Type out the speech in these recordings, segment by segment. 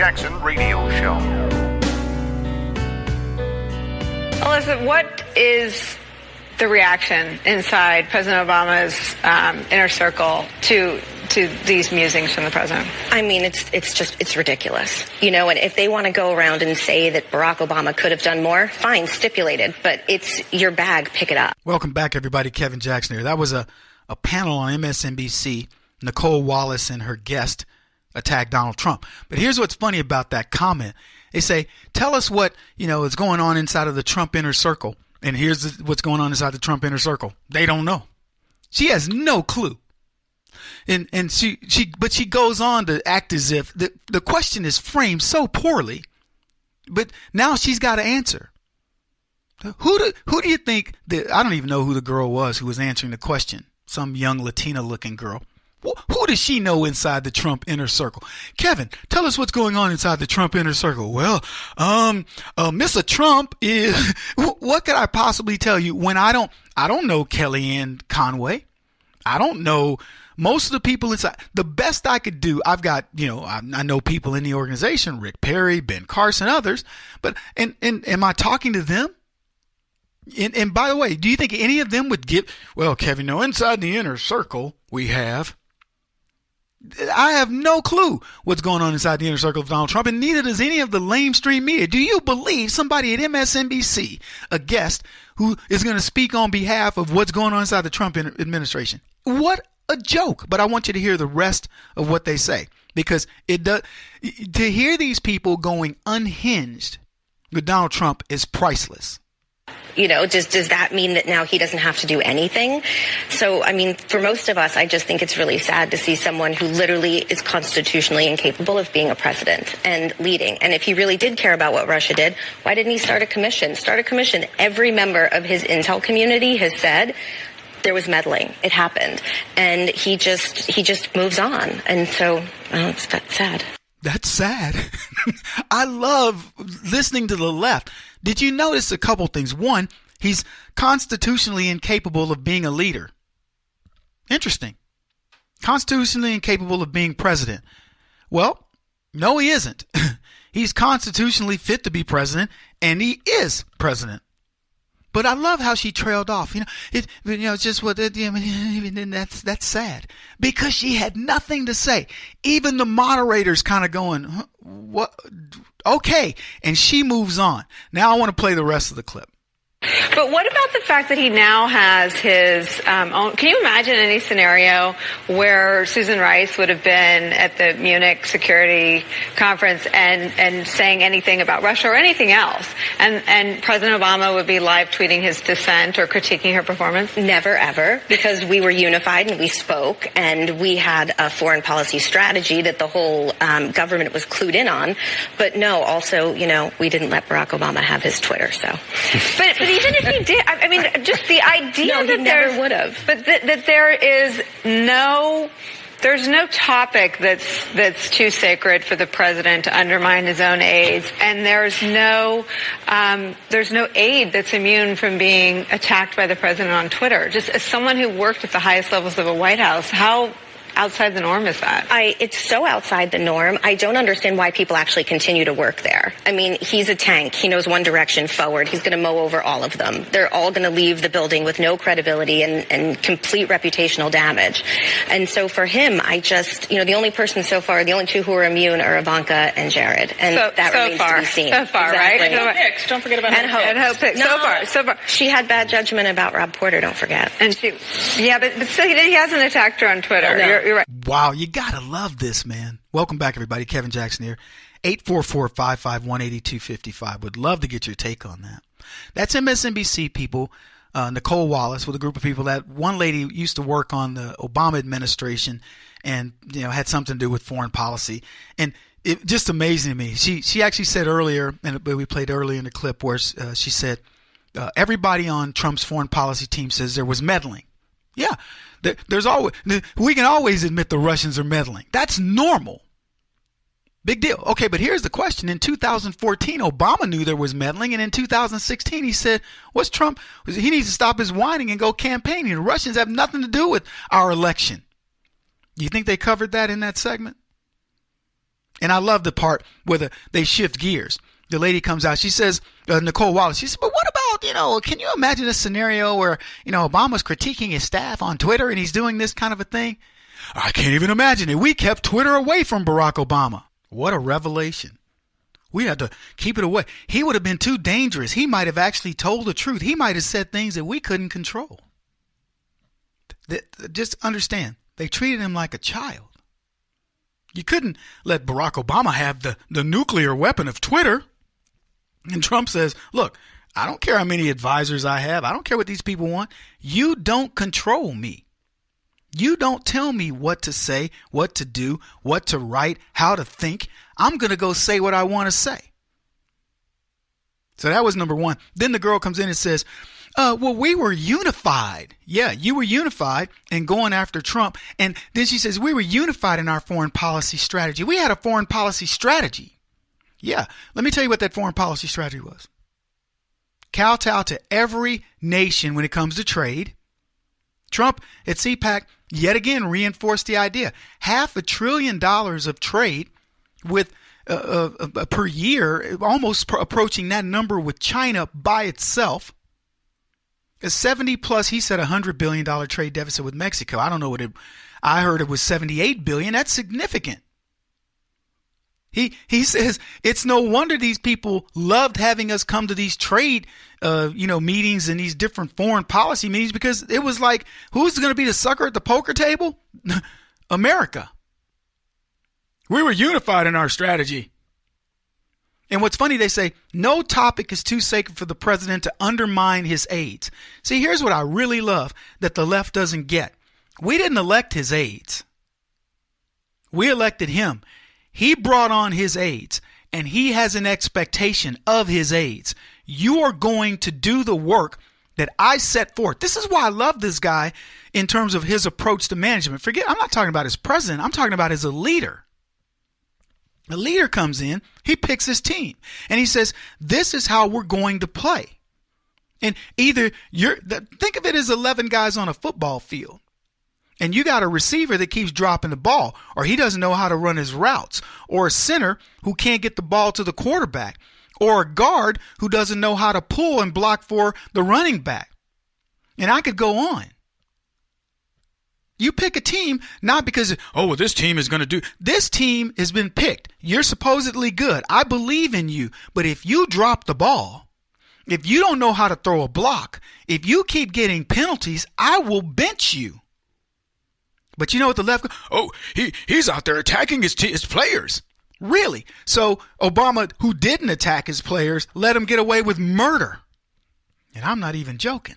Jackson Radio Show. Melissa, what is the reaction inside President Obama's inner circle to these musings from the president? I mean, it's ridiculous. You know, and if they want to go around and say that Barack Obama could have done more, fine, stipulated, but it's your bag, pick it up. Welcome back, everybody. Kevin Jackson here. That was a panel on MSNBC. Nicole Wallace and her guest attacked Donald Trump. But here's what's funny about that comment. They say, tell us what, is going on inside of the Trump inner circle. And here's what's going on inside the Trump inner circle. They don't know. She has no clue. And she goes on to act as if the question is framed so poorly, but now she's got to answer. Who do you think that, I don't even know who the girl was who was answering the question. Some young Latina looking girl. Who does she know inside the Trump inner circle? Kevin, tell us what's going on inside the Trump inner circle. Well, Mr. Trump is, what could I possibly tell you when I don't know Kellyanne Conway. I don't know most of the people inside. The best I could do, I've got, I know people in the organization, Rick Perry, Ben Carson, others, but, and am I talking to them? And by the way, do you think any of them would give, well, Kevin, inside the inner circle I have no clue what's going on inside the inner circle of Donald Trump, and neither does any of the lamestream media. Do you believe somebody at MSNBC, a guest, who is going to speak on behalf of what's going on inside the Trump administration? What a joke. But I want you to hear the rest of what they say, because it does. To hear these people going unhinged with Donald Trump is priceless. Does that mean that now he doesn't have to do anything? So, I mean, for most of us, I just think it's really sad to see someone who literally is constitutionally incapable of being a president and leading. And if he really did care about what Russia did, why didn't he start a commission? Every member of his intel community has said there was meddling. It happened. And he just moves on. And so, that's sad. That's sad. I love listening to the left. Did you notice a couple things? One, he's constitutionally incapable of being a leader. Interesting. Constitutionally incapable of being president. Well, no, he isn't. He's constitutionally fit to be president, and he is president. But I love how she trailed off. It's just what that's sad, because she had nothing to say. Even the moderators kind of going, what? Okay. And she moves on. Now I want to play the rest of the clip. But what about the fact that he now has his own? Can you imagine any scenario where Susan Rice would have been at the Munich Security Conference and saying anything about Russia or anything else, and President Obama would be live tweeting his dissent or critiquing her performance? Never, ever, because we were unified and we spoke and we had a foreign policy strategy that the whole government was clued in on. But no, also, we didn't let Barack Obama have his Twitter, so. But even if he did, I mean, just the idea no, that he never would have. But that there is there's no topic that's too sacred for the president to undermine his own aides, and there's no aide that's immune from being attacked by the president on Twitter. Just as someone who worked at the highest levels of a White House, how outside the norm is that? It's so outside the norm. I don't understand why people actually continue to work there. I mean, he's a tank. He knows one direction forward. He's going to mow over all of them. They're all going to leave the building with no credibility and complete reputational damage. And so for him, the only person so far, the only two who are immune are Ivanka and Jared. And that remains to be seen. So far, exactly. Right? Hicks. Don't forget about Hope. And Hope Hicks. No, So far. She had bad judgment about Rob Porter, don't forget. And but still, he hasn't attacked her on Twitter. No. You're right. Wow, you gotta love this, man. Welcome back, everybody. Kevin Jackson here. 844-551-8255. Would love to get your take on that. That's MSNBC people. Nicole Wallace with a group of people. That one lady used to work on the Obama administration and had something to do with foreign policy. And it just amazing to me. She actually said earlier, and we played earlier in the clip where she said everybody on Trump's foreign policy team says there was meddling. Yeah. We can always admit the Russians are meddling. That's normal. Big deal. Okay, but here's the question. In 2014, Obama knew there was meddling, and in 2016, he said, what's Trump? He needs to stop his whining and go campaigning. The Russians have nothing to do with our election. You think they covered that in that segment? And I love the part where they shift gears. The lady comes out. She says, Nicole Wallace, she said, but what about, can you imagine a scenario where, Obama's critiquing his staff on Twitter and he's doing this kind of a thing? I can't even imagine it. We kept Twitter away from Barack Obama. What a revelation. We had to keep it away. He would have been too dangerous. He might have actually told the truth. He might have said things that we couldn't control. Just understand, they treated him like a child. You couldn't let Barack Obama have the nuclear weapon of Twitter. And Trump says, look, I don't care how many advisors I have. I don't care what these people want. You don't control me. You don't tell me what to say, what to do, what to write, how to think. I'm going to go say what I want to say. So that was number one. Then the girl comes in and says, well, we were unified. Yeah, you were unified and going after Trump. And then she says, we were unified in our foreign policy strategy. We had a foreign policy strategy. Yeah, let me tell you what that foreign policy strategy was. Kowtow to every nation when it comes to trade. Trump at CPAC yet again reinforced the idea. $500 billion of trade with per year, almost approaching that number with China by itself. A 70 plus, he said $100 billion trade deficit with Mexico. I don't know I heard it was 78 billion. That's significant. He says it's no wonder these people loved having us come to these trade, meetings and these different foreign policy meetings, because it was like, who's going to be the sucker at the poker table? America. We were unified in our strategy. And what's funny, they say no topic is too sacred for the president to undermine his aides. See, here's what I really love that the left doesn't get. We didn't elect his aides. We elected him. He brought on his aides, and he has an expectation of his aides. You are going to do the work that I set forth. This is why I love this guy in terms of his approach to management. I'm not talking about his president. I'm talking about as a leader. The leader comes in, he picks his team, and he says, this is how we're going to play. And either think of it as 11 guys on a football field. And you got a receiver that keeps dropping the ball, or he doesn't know how to run his routes, or a center who can't get the ball to the quarterback, or a guard who doesn't know how to pull and block for the running back. And I could go on. You pick a team, not because, this team is going to do. This team has been picked. You're supposedly good. I believe in you. But if you drop the ball, if you don't know how to throw a block, if you keep getting penalties, I will bench you. But you know what the left? He's out there attacking his players. Really? So Obama, who didn't attack his players, let him get away with murder. And I'm not even joking.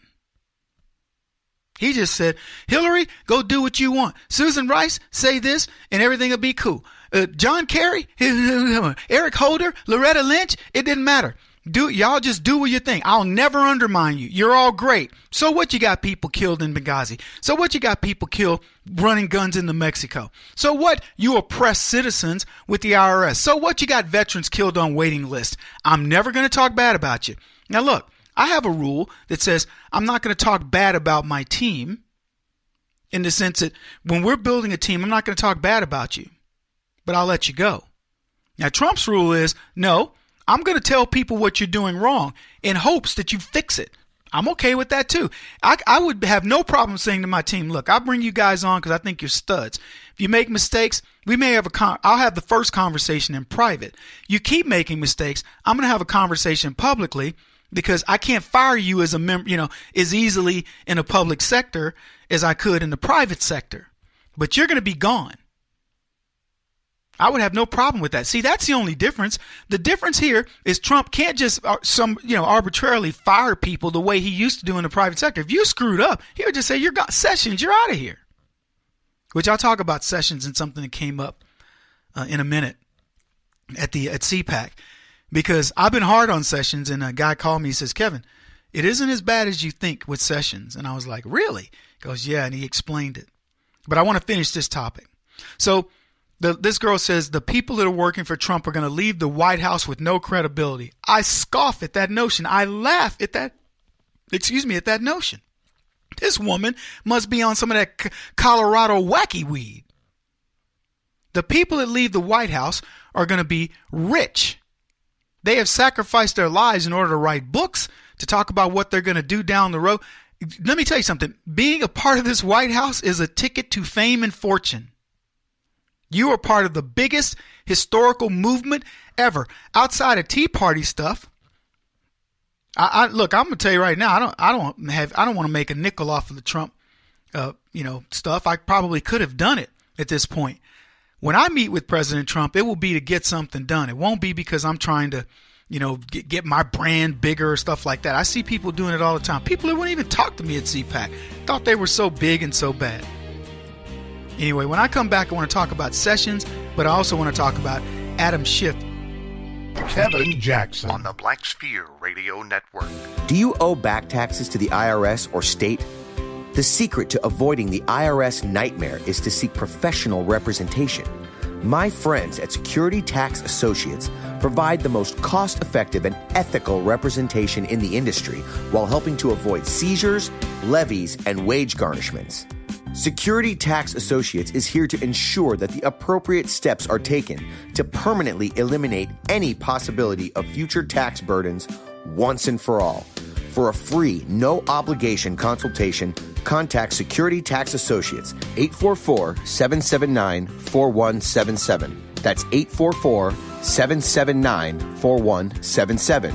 He just said, Hillary, go do what you want. Susan Rice, say this, and everything will be cool. John Kerry, Eric Holder, Loretta Lynch, it didn't matter. Y'all just do your thing. I'll never undermine you. You're all great. So what, you got people killed in Benghazi? So what, you got people killed running guns into Mexico? So what, you oppress citizens with the IRS? So what, you got veterans killed on waiting lists? I'm never going to talk bad about you. Now look, I have a rule that says I'm not going to talk bad about my team, in the sense that when we're building a team, I'm not going to talk bad about you, but I'll let you go. Now Trump's rule is, no, I'm going to tell people what you're doing wrong in hopes that you fix it. I'm okay with that too. I would have no problem saying to my team, look, I'll bring you guys on because I think you're studs. If you make mistakes, we may have I'll have the first conversation in private. You keep making mistakes, I'm going to have a conversation publicly, because I can't fire you as a member, as easily in a public sector as I could in the private sector. But you're going to be gone. I would have no problem with that. See, that's the only difference. The difference here is Trump can't just arbitrarily fire people the way he used to do in the private sector. If you screwed up, he would just say, "You're gone. Sessions, you're out of here." Which I'll talk about Sessions and something that came up in a minute at CPAC, because I've been hard on Sessions, and a guy called me. He says, "Kevin, it isn't as bad as you think with Sessions." And I was like, "Really?" He goes, "Yeah," and he explained it. But I want to finish this topic. So this girl says the people that are working for Trump are going to leave the White House with no credibility. I scoff at that notion. I laugh at that. At that notion. This woman must be on some of that Colorado wacky weed. The people that leave the White House are going to be rich. They have sacrificed their lives in order to write books, to talk about what they're going to do down the road. Let me tell you something. Being a part of this White House is a ticket to fame and fortune. You are part of the biggest historical movement ever. Outside of Tea Party stuff, look, I'm gonna tell you right now, I don't want to make a nickel off of the Trump, stuff. I probably could have done it at this point. When I meet with President Trump, it will be to get something done. It won't be because I'm trying to, get my brand bigger or stuff like that. I see people doing it all the time. People that wouldn't even talk to me at CPAC thought they were so big and so bad. Anyway, when I come back, I want to talk about Sessions, but I also want to talk about Adam Schiff. Kevin Jackson on the Black Sphere Radio Network. Do you owe back taxes to the IRS or state? The secret to avoiding the IRS nightmare is to seek professional representation. My friends at Security Tax Associates provide the most cost-effective and ethical representation in the industry while helping to avoid seizures, levies, and wage garnishments. Security Tax Associates is here to ensure that the appropriate steps are taken to permanently eliminate any possibility of future tax burdens once and for all. For a free, no-obligation consultation, contact Security Tax Associates, 844-779-4177. That's 844-779-4177.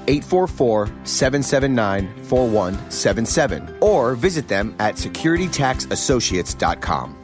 844-779-4177. Or visit them at securitytaxassociates.com.